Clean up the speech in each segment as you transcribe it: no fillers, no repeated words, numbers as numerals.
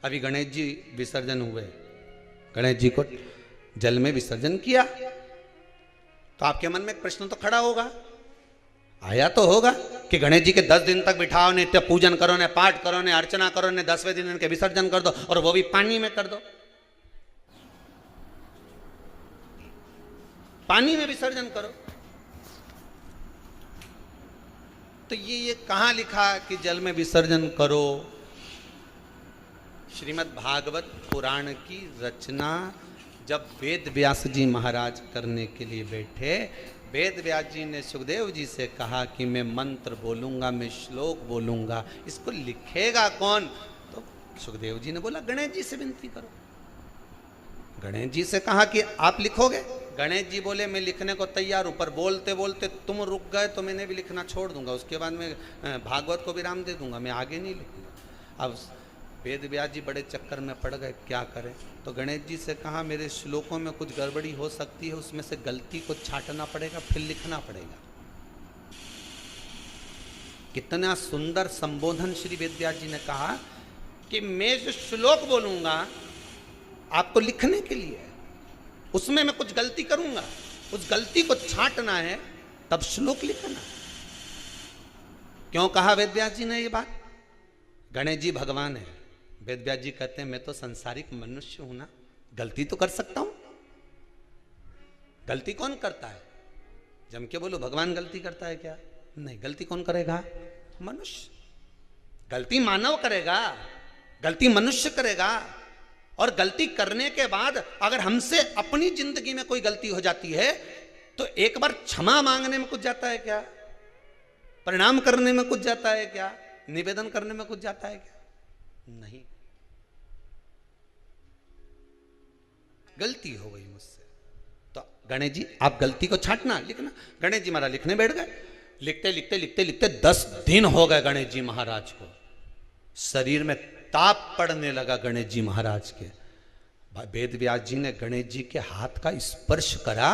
अभी गणेश जी विसर्जन हुए, गणेश जी को जल में विसर्जन किया, तो आपके मन में एक प्रश्न तो खड़ा होगा, आया तो होगा कि गणेश जी के 10 दिन तक बिठाओ, नित्य पूजन करो, ने पाठ करो, ने अर्चना करो, ने 10वें दिन इनके विसर्जन कर दो, और वो भी पानी में कर दो, पानी में विसर्जन करो। तो ये कहां लिखा कि जल में विसर्जन करो? श्रीमद् भागवत पुराण की रचना जब वेद व्यास जी महाराज करने के लिए बैठे, वेद व्यास जी ने सुखदेव जी से कहा कि मैं मंत्र बोलूंगा, मैं श्लोक बोलूंगा, इसको लिखेगा कौन? तो सुखदेव जी ने बोला गणेश जी से विनती करो। गणेश जी से कहा कि आप लिखोगे? गणेश जी बोले मैं लिखने को तैयार हूं, पर बोलते बोलते तुम रुक गए तो मैंने भी लिखना छोड़ दूंगा, उसके बाद मैं भागवत को विराम दे दूंगा, मैं आगे नहीं लिखूंगा। अब वेद व्यास जी बड़े चक्कर में पड़ गए, क्या करें? तो गणेश जी से कहा मेरे श्लोकों में कुछ गड़बड़ी हो सकती है, उसमें से गलती को छांटना पड़ेगा, फिर लिखना पड़ेगा। कितना सुंदर संबोधन श्री वेद व्यास जी ने कहा कि मैं जो श्लोक बोलूंगा आपको लिखने के लिए, उसमें मैं कुछ गलती करूंगा, उस गलती को छांटना है, तब श्लोक लिखना। क्यों कहा वेद व्यास जी ने ये बात? गणेश जी भगवान है, वेद व्यास जी कहते हैं मैं तो संसारिक मनुष्य हूं ना, गलती तो कर सकता हूं। गलती कौन करता है? जम के बोलो भगवान गलती करता है क्या? नहीं, गलती कौन करेगा? मनुष्य। गलती मानव करेगा, गलती मनुष्य करेगा। और गलती करने के बाद अगर हमसे अपनी जिंदगी में कोई गलती हो जाती है तो एक बार क्षमा मांगने में कुछ जाता है क्या? प्रणाम करने में कुछ जाता है क्या? निवेदन करने में कुछ जाता है क्या? नहीं। गलती हो गई मुझसे, तो गणेश जी आप गलती को छांटना, लिखना। गणेश जी महाराज लिखने बैठ गए, लिखते लिखते लिखते लिखते 10 दिन हो गए गणेश जी महाराज को। शरीर में ताप पड़ने लगा गणेश जी महाराज के। वेद व्यास जी ने गणेश जी के हाथ का स्पर्श करा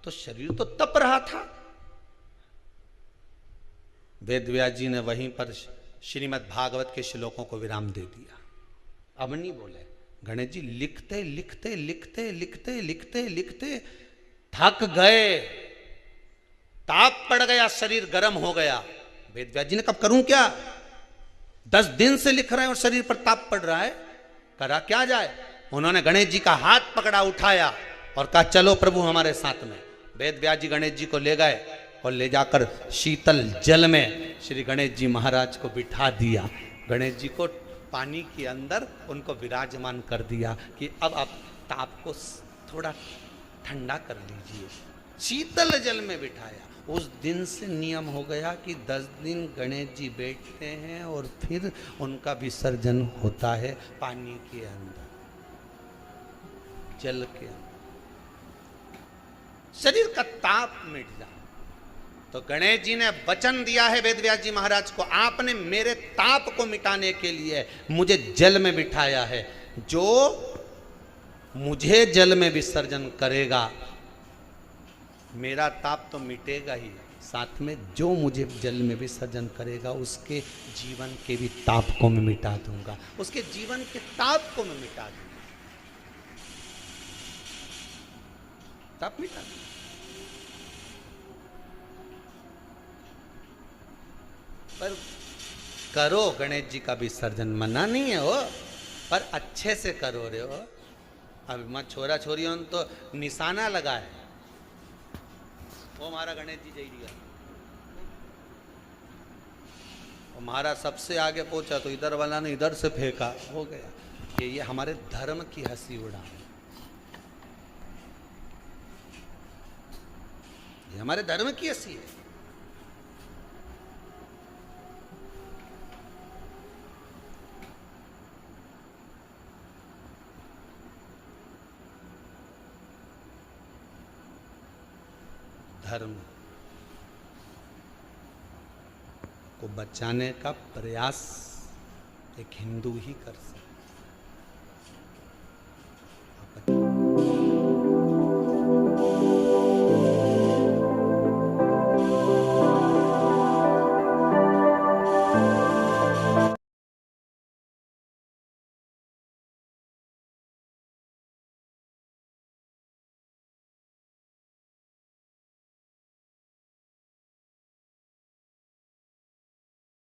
तो शरीर तो तप रहा था। वेद व्यास जी ने वहीं पर श्रीमद् भागवत के श्लोकों को विराम दे दिया, अब नहीं बोले। गणेश जी लिखते लिखते लिखते लिखते लिखते लिखते थक गए, ताप पड़ गया, शरीर गर्म हो गया। वेद व्यास जी ने कब करूं क्या? 10 दिन से लिख रहे हैं और शरीर पर ताप पड़ रहा है, करा क्या जाए? उन्होंने गणेश जी का हाथ पकड़ा, उठाया और कहा चलो प्रभु हमारे साथ में। वेद व्यास जी गणेश जी को ले गए और ले जाकर शीतल जल में श्री गणेश जी महाराज को बिठा दिया। गणेश जी को पानी के अंदर उनको विराजमान कर दिया कि अब आप ताप को थोड़ा ठंडा कर लीजिए। शीतल जल में बिठाया। उस दिन से नियम हो गया कि 10 दिन गणेश जी बैठते हैं और फिर उनका विसर्जन होता है पानी के अंदर, जल के अंदर, शरीर का ताप मिट जाए। तो गणेश जी ने वचन दिया है वेद व्यास जी महाराज को, आपने मेरे ताप को मिटाने के लिए मुझे जल में बिठाया है, जो मुझे जल में विसर्जन करेगा मेरा ताप तो मिटेगा ही, साथ में जो मुझे जल में विसर्जन करेगा उसके जीवन के भी ताप को मैं मिटा दूंगा, उसके जीवन के ताप को मैं मिटा दूंगा, ताप मिटा दूंगा। पर करो गणेश जी का विसर्जन, मना नहीं है हो, पर अच्छे से करो रे हो। अब मैं छोरा छोरी तो निशाना लगा है, वो हमारा गणेश जी जय दिया, हमारा सबसे आगे पहुंचा तो इधर वाला ने इधर से फेंका, हो गया। ये हमारे धर्म की हंसी उड़ा, ये हमारे धर्म की हंसी है। धर्म को बचाने का प्रयास एक हिंदू ही कर सकता है।